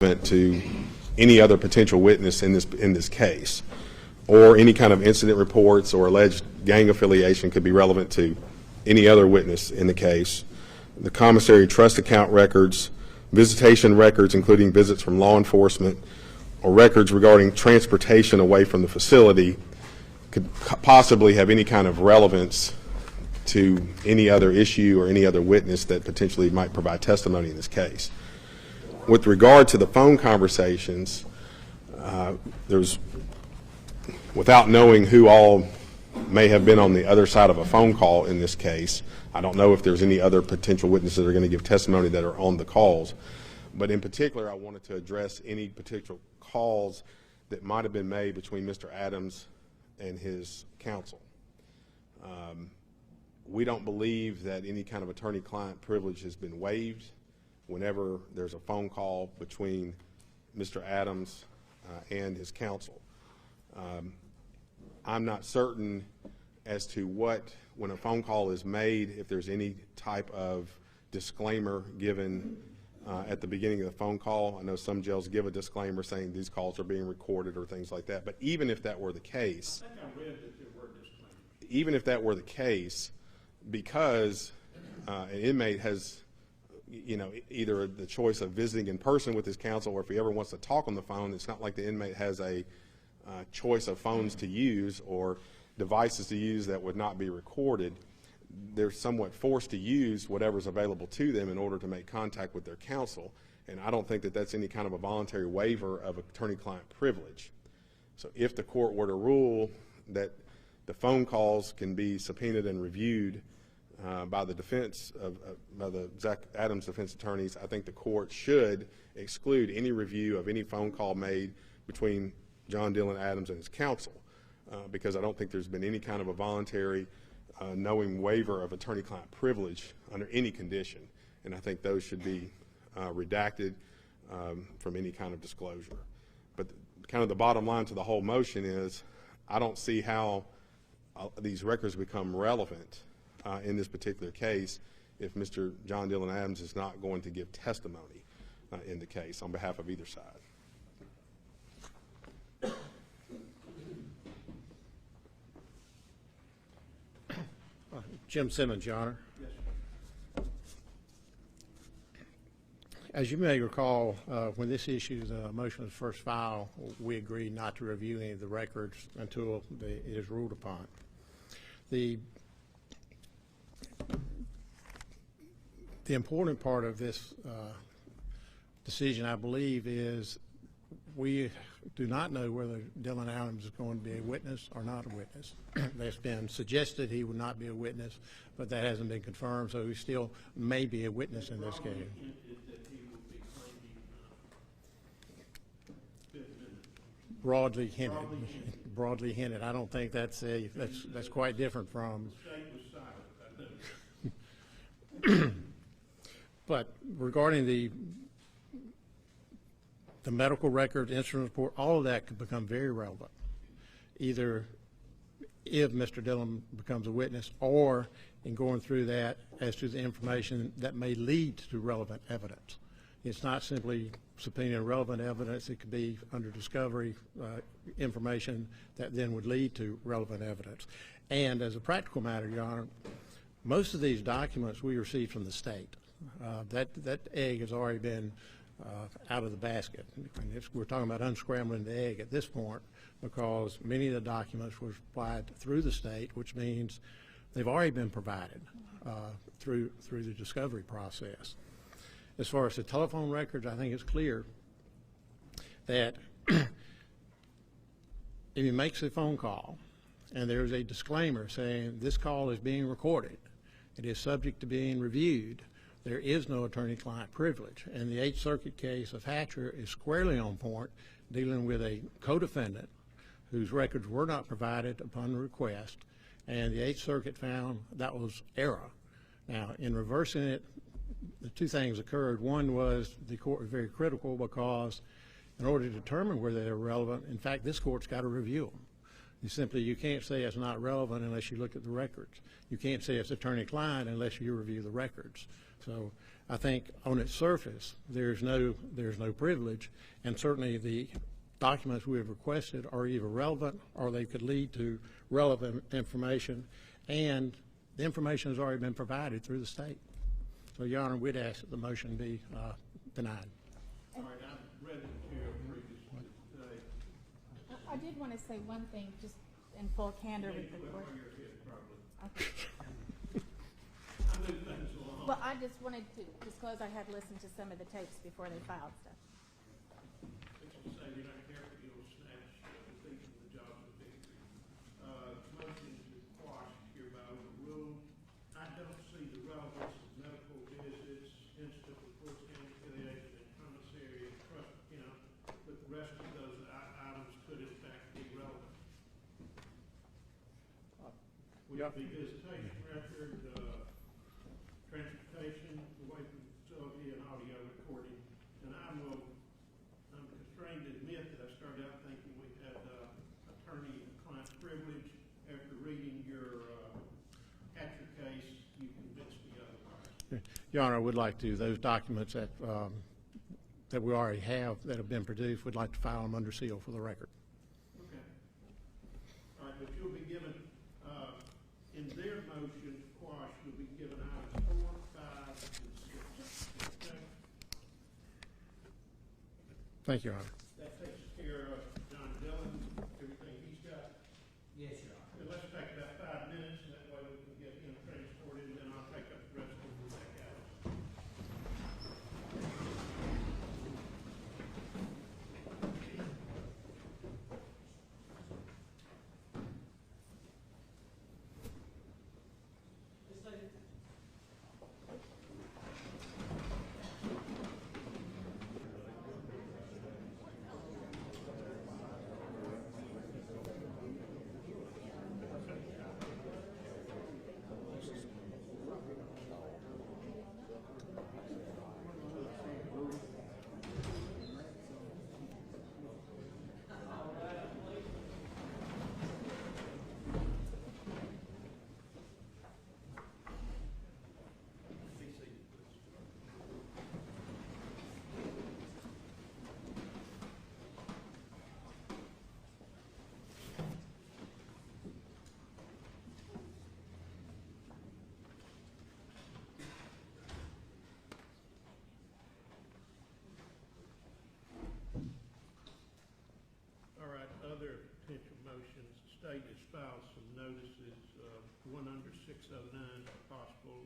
to any other potential witness in this case, or any kind of incident reports or alleged gang affiliation could be relevant to any other witness in the case. The commissary trust account records, visitation records including visits from law enforcement, or records regarding transportation away from the facility could possibly have any kind of relevance to any other issue or any other witness that potentially might provide testimony in this case. With regard to the phone conversations, without knowing who all may have been on the other side of a phone call in this case, I don't know if there's any other potential witnesses that are going to give testimony that are on the calls. But in particular, I wanted to address any particular calls that might have been made between Mr. Adams and his counsel. We don't believe that any kind of attorney-client privilege has been waived whenever there's a phone call between Mr. Adams and his counsel. I'm not certain as to when a phone call is made, if there's any type of disclaimer given at the beginning of the phone call. I know some jails give a disclaimer saying these calls are being recorded or things like that. But even if that were the case, I think I read that there were disclaimers. Even if that were the case, because an inmate has, either the choice of visiting in person with his counsel, or if he ever wants to talk on the phone, it's not like the inmate has a choice of phones to use or devices to use that would not be recorded. They're somewhat forced to use whatever's available to them in order to make contact with their counsel, and I don't think that that's any kind of a voluntary waiver of attorney-client privilege. So if the court were to rule that the phone calls can be subpoenaed and reviewed by the defense by the Zach Adams defense attorneys, I think the court should exclude any review of any phone call made between John Dylan Adams and his counsel, because I don't think there's been any kind of a voluntary knowing waiver of attorney-client privilege under any condition, and I think those should be redacted from any kind of disclosure. But kind of the bottom line to the whole motion is I don't see how these records become relevant in this particular case if Mr. John Dylan Adams is not going to give testimony in the case on behalf of either side. Jim Simmons, Your Honor. Yes, sir. As you may recall, when this issue, the motion was first filed, we agreed not to review any of the records until it is ruled upon. The important part of this decision, I believe, is we do not know whether Dylan Adams is going to be a witness or not a witness. It's been suggested he would not be a witness, but that hasn't been confirmed, so he still may be a witness in this case. Broadly hinted. Broadly hinted. I don't think that's quite different from. But regarding the medical records, incident report, all of that could become very relevant, either if Mr. Dillon becomes a witness or in going through that as to the information that may lead to relevant evidence. It's not simply subpoenaing relevant evidence. It could be under discovery information that then would lead to relevant evidence. And as a practical matter, Your Honor, most of these documents we received from the state. That egg has already been out of the basket. And we're talking about unscrambling the egg at this point because many of the documents were supplied through the state, which means they've already been provided through the discovery process. As far as the telephone records, I think it's clear that if he makes a phone call and there's a disclaimer saying this call is being recorded, it is subject to being reviewed, there is no attorney-client privilege. And the Eighth Circuit case of Hatcher is squarely on point, dealing with a co-defendant whose records were not provided upon request, and the Eighth Circuit found that was error. Now, in reversing it, the two things occurred. One was the court was very critical because in order to determine whether they're relevant, in fact, this court's got to review them. You can't say it's not relevant unless you look at the records. You can't say it's attorney-client unless you review the records. So I think on its surface, there's no privilege, and certainly the documents we have requested are either relevant or they could lead to relevant information, and the information has already been provided through the state. So, Your Honor, we'd ask that the motion be denied. All right, I've read the material previously today. I did want to say one thing, just in full candor with the court. Your head, probably. Okay. I move things along. Well, I just wanted to disclose I had listened to some of the tapes before they filed stuff. Let's just say you're not careful, you'll snatch the thief from the jaws of victory. Motion to quash hereby overruled. I don't see the relevance of medical visits, instant reports, affiliation, and commissary and trust account, but the rest of those items could in fact be relevant. Would Yeah. it be visitation record, transportation away from the facility, and audio recording? And I'm constrained to admit that I started out thinking we had attorney-client privilege. After reading your Hatcher case, you convinced me otherwise. Your Honor, I would like to, those documents that we already have that have been produced, we'd like to file them under seal for the record. Okay. All right, but you'll be given, in their motion to quash, you'll be given items 4, 5, and 6. Okay? Thank you, Your Honor. That takes care of John Dillon, everything he's got. Yes, Your Honor. And let's take about 5 minutes, and that way we can get him transported, and then I'll take up the rest of the back out. All right, other potential motions, the state has filed some notices, one under 609 for possible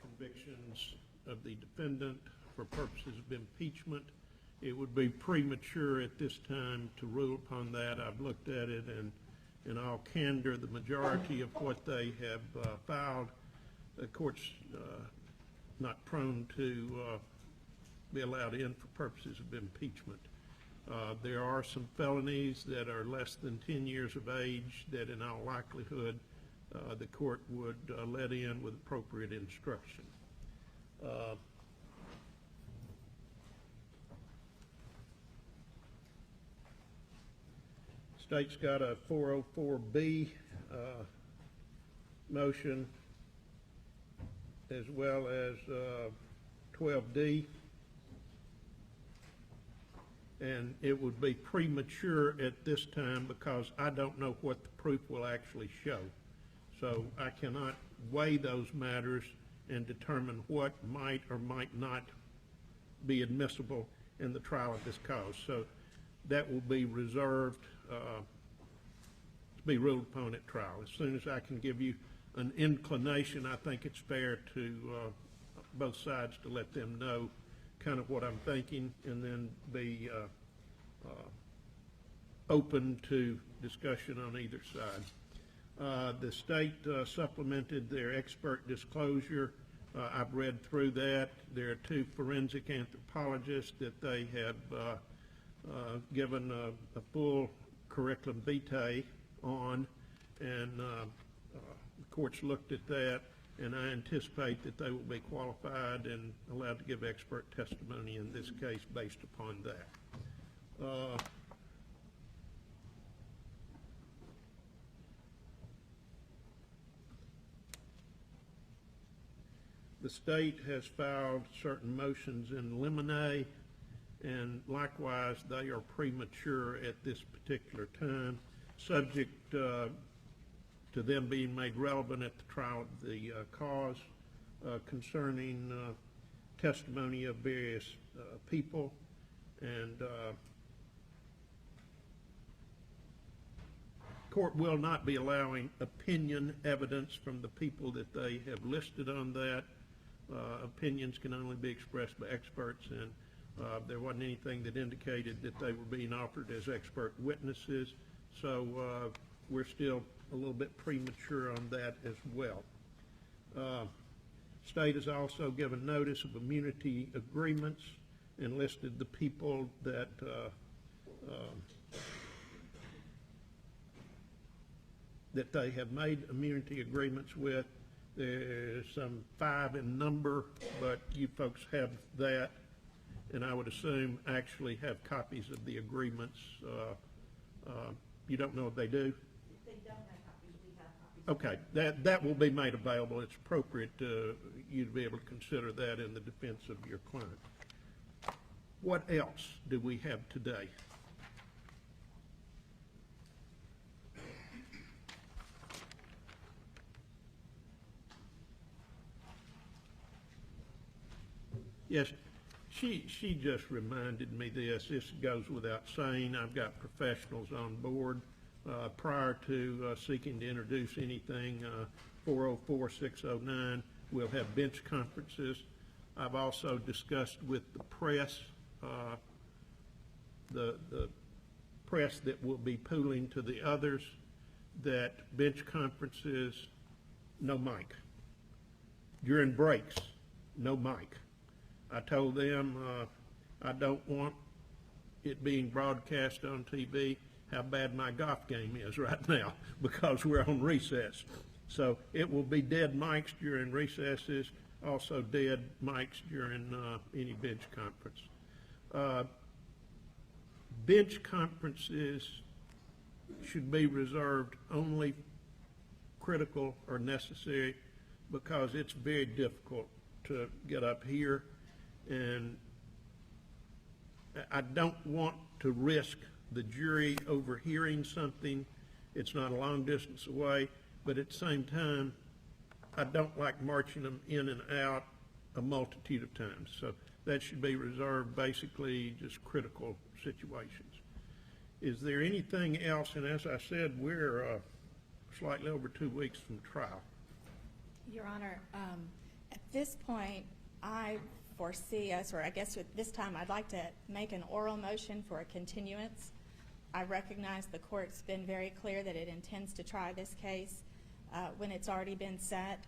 convictions of the defendant for purposes of impeachment. It would be premature at this time to rule upon that. I've looked at it, and in all candor, the majority of what they have filed, the court's not prone to be allowed in for purposes of impeachment. There are some felonies that are less than 10 years of age that in all likelihood the court would let in with appropriate instruction. State's got a 404B motion as well as 12D. And it would be premature at this time because I don't know what the proof will actually show. So I cannot weigh those matters and determine what might or might not be admissible in the trial of this cause. So that will be reserved to be ruled upon at trial. As soon as I can give you an inclination, I think it's fair to both sides to let them know kind of what I'm thinking, and then be open to discussion on either side. The state supplemented their expert disclosure. I've read through that. There are 2 forensic anthropologists that they have given a full curriculum vitae on, and the court's looked at that, and I anticipate that they will be qualified and allowed to give expert testimony in this case based upon that. The state has filed certain motions in limine, and likewise, they are premature at this particular time, subject to them being made relevant at the trial of the cause concerning testimony of various people, and court will not be allowing opinion evidence from the people that they have listed on that. Opinions can only be expressed by experts, and there wasn't anything that indicated that they were being offered as expert witnesses, so we're still a little bit premature on that as well. State has also given notice of immunity agreements and listed the people that that they have made immunity agreements with. There's some 5 in number, but you folks have that, and I would assume actually have copies of the agreements. You don't know if they do? If they don't have copies, we have copies. Okay, that will be made available. It's appropriate you to be able to consider that in the defense of your client. What else do we have today? Yes, she just reminded me this. This goes without saying. I've got professionals on board. Prior to seeking to introduce anything, 404-609, we'll have bench conferences. I've also discussed with the press, the press that will be pooling to the others, that bench conferences, no mic. During breaks, no mic. I told them I don't want it being broadcast on TV how bad my golf game is right now because we're on recess. So it will be dead mics during recesses, also dead mics during any bench conference. Bench conferences should be reserved only critical or necessary because it's very difficult to get up here, and I don't want to risk the jury overhearing something. It's not a long distance away, but at the same time, I don't like marching them in and out a multitude of times. So that should be reserved basically just critical situations. Is there anything else? And as I said, we're slightly over 2 weeks from trial. Your Honor, at this point, I foresee us, or I guess at this time, I'd like to make an oral motion for a continuance. I recognize the court's been very clear that it intends to try this case when it's already been set,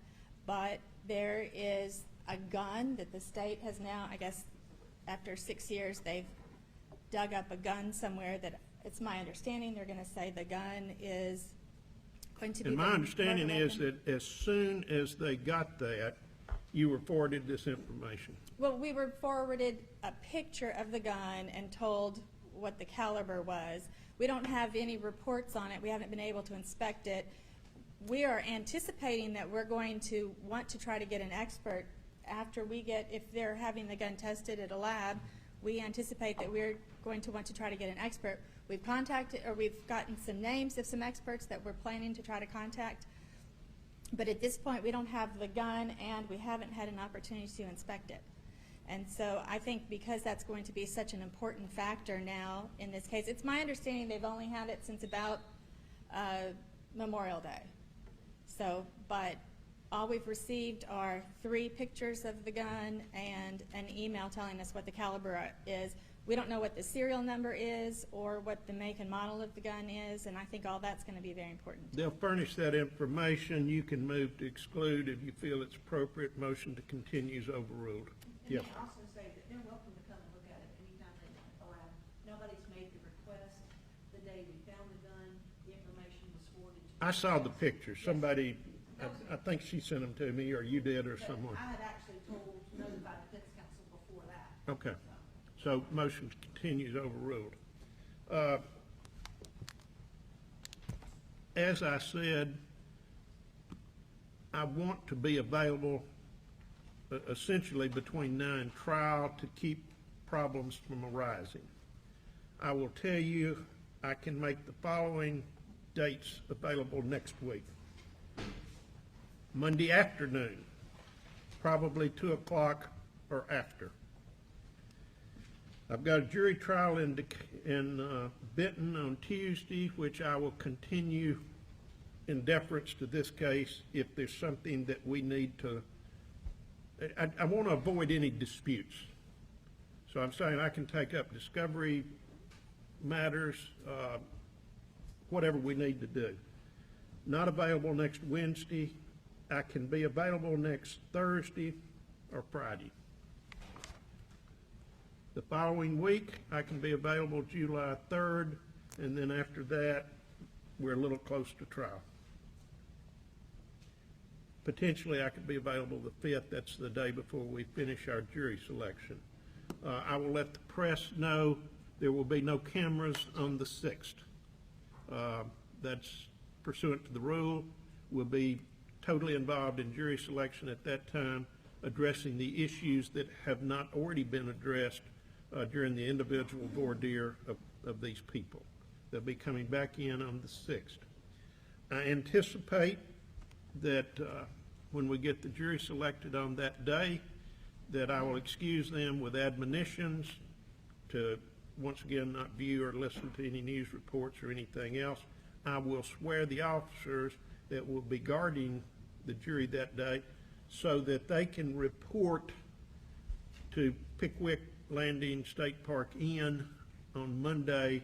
but there is a gun that the state has now, I guess after 6 years, they've dug up a gun somewhere that it's my understanding they're going to say the gun is going to be. And my understanding is that as soon as they got that, you were forwarded this information. Well, we were forwarded a picture of the gun and told what the caliber was. We don't have any reports on it. We haven't been able to inspect it. We are anticipating that we're going to want to try to get an expert after we get, if they're having the gun tested at a lab, we anticipate that we're going to want to try to get an expert. We've contacted, or we've gotten some names of some experts that we're planning to try to contact. But at this point, we don't have the gun, and we haven't had an opportunity to inspect it. And so I think because that's going to be such an important factor now in this case, it's my understanding they've only had it since about Memorial Day. So, but all we've received are 3 pictures of the gun and an email telling us what the caliber is. We don't know what the serial number is or what the make and model of the gun is, and I think all that's going to be very important. They'll furnish that information. You can move to exclude if you feel it's appropriate. Motion to continue is overruled. And Yes. they also say that they're welcome to come and look at it anytime they allow. Nobody's made the request. The day we found the gun, the information was forwarded to. I saw the pictures. Somebody, I think she sent them to me, or you did, or But someone. I had actually notified defense counsel before that. Okay. So motion to continue is overruled. As I said, I want to be available essentially between now and trial to keep problems from arising. I will tell you, I can make the following dates available next week. Monday afternoon, probably 2 o'clock or after. I've got a jury trial in Benton on Tuesday, which I will continue in deference to this case if there's something that we need to, I want to avoid any disputes. So I'm saying I can take up discovery matters, whatever we need to do. Not available next Wednesday. I can be available next Thursday or Friday. The following week, I can be available July 3rd, and then after that, we're a little close to trial. Potentially, I could be available the 5th. That's the day before we finish our jury selection. I will let the press know there will be no cameras on the 6th. That's pursuant to the rule. We'll be totally involved in jury selection at that time, addressing the issues that have not already been addressed during the individual voir dire of these people. They'll be coming back in on the 6th. I anticipate that when we get the jury selected on that day, that I will excuse them with admonitions to, once again, not view or listen to any news reports or anything else. I will swear the officers that will be guarding the jury that day so that they can report to Pickwick Landing State Park Inn on Monday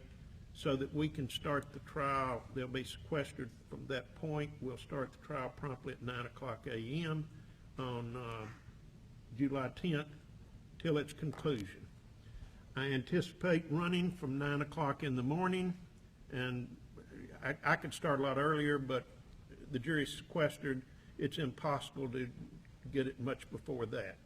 so that we can start the trial. They'll be sequestered from that point. We'll start the trial promptly at 9 o'clock a.m. on July 10th till its conclusion. I anticipate running from 9 o'clock in the morning, and I could start a lot earlier, but the jury's sequestered. It's impossible to get it much before that.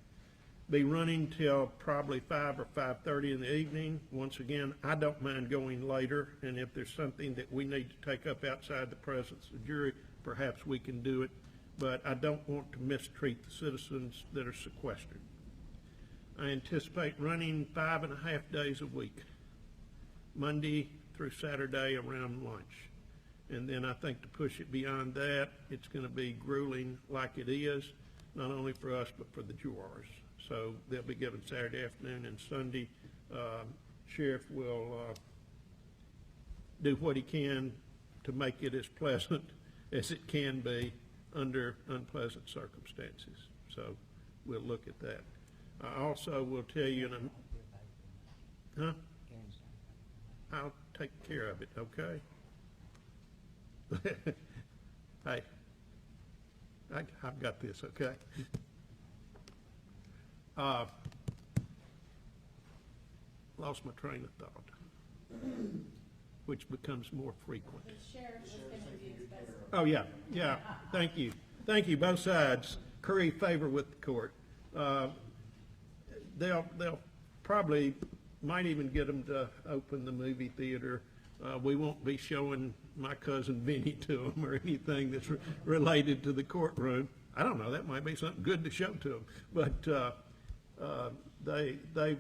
Be running till probably 5 or 5:30 in the evening. Once again, I don't mind going later, and if there's something that we need to take up outside the presence of the jury, perhaps we can do it, but I don't want to mistreat the citizens that are sequestered. I anticipate running 5.5 days a week, Monday through Saturday around lunch. And then I think to push it beyond that, it's going to be grueling like it is, not only for us, but for the jurors. So they'll be given Saturday afternoon and Sunday. Sheriff will do what he can to make it as pleasant as it can be under unpleasant circumstances. So we'll look at that. I also will tell you, I'll take care of it, okay? Hey, I've got this, okay? Lost my train of thought, which becomes more frequent. The sheriff was interviewed, but Oh, yeah, thank you. Thank you, both sides. Curry favor with the court. They'll probably, might even get them to open the movie theater. We won't be showing my cousin Vinny to them or anything that's related to the courtroom. I don't know, that might be something good to show to them. But they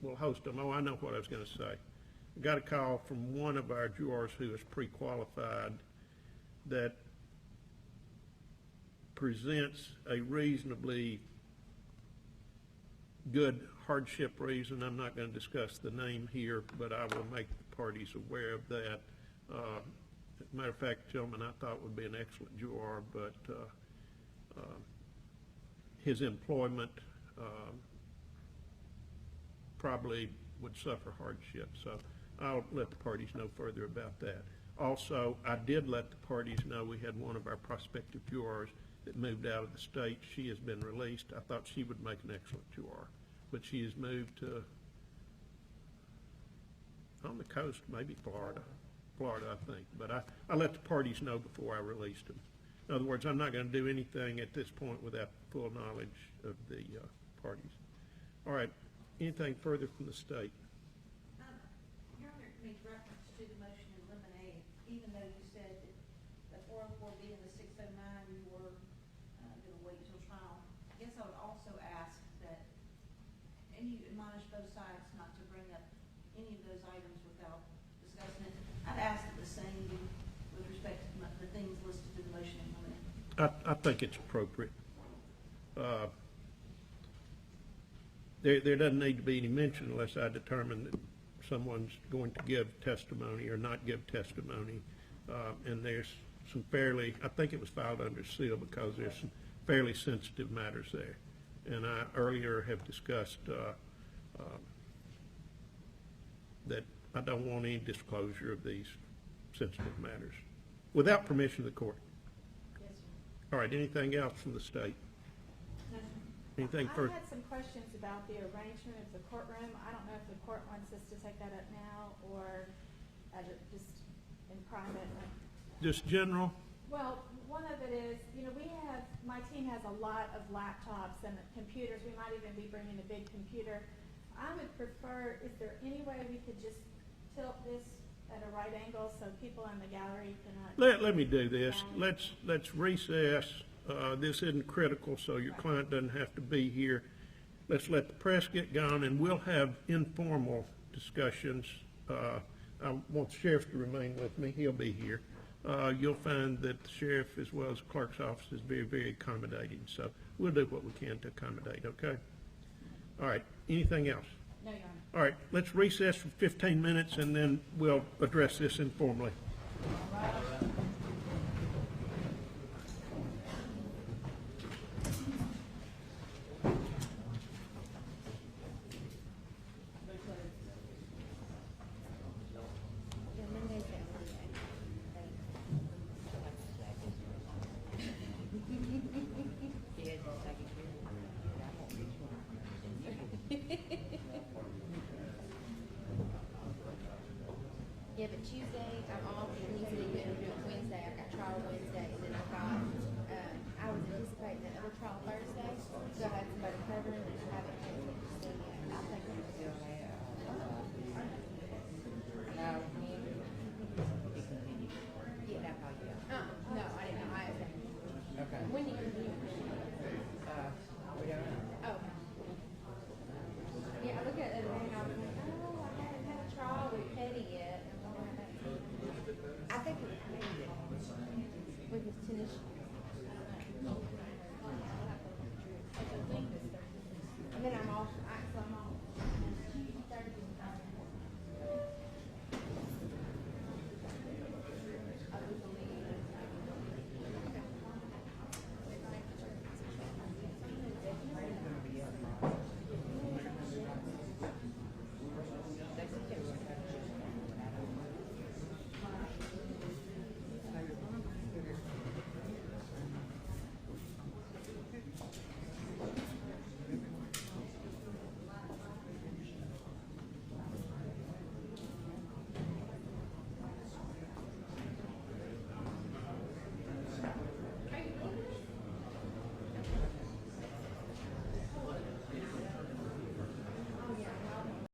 will host them. Oh, I know what I was going to say. I got a call from one of our jurors who is pre-qualified that presents a reasonably good hardship reason. I'm not going to discuss the name here, but I will make the parties aware of that. As a matter of fact, gentleman I thought would be an excellent juror, but his employment probably would suffer hardship. So I'll let the parties know further about that. Also, I did let the parties know we had one of our prospective jurors that moved out of the state. She has been released. I thought she would make an excellent juror, but she has moved to on the coast, maybe Florida, I think. But I let the parties know before I released them. In other words, I'm not going to do anything at this point without full knowledge of the parties. All right, anything further from the state? Your Honor made reference to the motion to eliminate, even though you said that the 404B and the 609 you were going to wait till trial. I guess I would also ask both sides not to bring up any of those items without discussing it. I'd ask the same with respect to the things listed in the motion in limine. I think it's appropriate. There doesn't need to be any mention unless I determine that someone's going to give testimony or not give testimony. And there's some fairly, I think it was filed under seal because there's some fairly sensitive matters there. And I earlier have discussed that I don't want any disclosure of these sensitive matters without permission of the court. Yes, sir. All right, anything else from the state? No, sir. Anything I further? had some questions about the arrangement of the courtroom. I don't know if the court wants us to take that up now or just in private. Just general? Well, one of it is, my team has a lot of laptops and computers. We might even be bringing a big computer. I would prefer, is there any way we could just tilt this at a right angle so people in the gallery cannot? Let me do this. Let's recess. This isn't critical, so your client doesn't have to be here. Let's let the press get gone, and we'll have informal discussions. I want the sheriff to remain with me. He'll be here. You'll find that the sheriff, as well as the clerk's office, is very, very accommodating. So we'll do what we can to accommodate, okay? All right. Anything else? No, Your Honor. All right. Let's recess for 15 minutes, and then we'll address this informally. Yeah, but Tuesday I'm off, and he said he couldn't do it Wednesday. I've got trial Wednesday, and then I've got, I was anticipating another trial Thursday, so I had somebody covering, and I haven't had to see yet. I think I'm gonna do it.